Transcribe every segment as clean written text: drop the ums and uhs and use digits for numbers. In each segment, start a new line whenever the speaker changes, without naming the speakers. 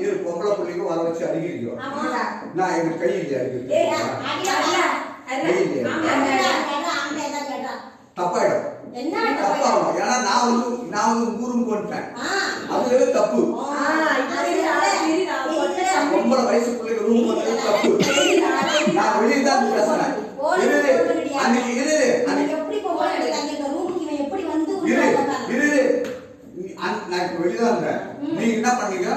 இரு பொம்பளை பிள்ளைங்க வர வச்சு அடிக்கிறீங்க. நான் எனக்கு கை இல்லையா தப்பாயிடும். தப்பாகும். ஏன்னா நான் வந்து ஊரும் போட்டேன். அதுவே தப்பு. பொம்பளை வயசு பிள்ளைங்க ரூம் போட்டது தப்பு. நான் வெளியே தான் பேசுறேன். நான் வெளியே தான் இருந்தேன். நீங்க என்ன பண்ணீங்க?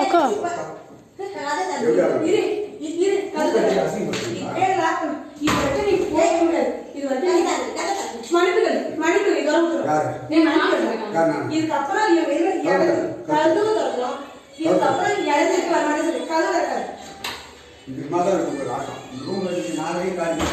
அக்கா
இதுக்கு மேல இருக்கு ஒரு ஆட்டம். ரூம் எடுத்து நானே காட்டி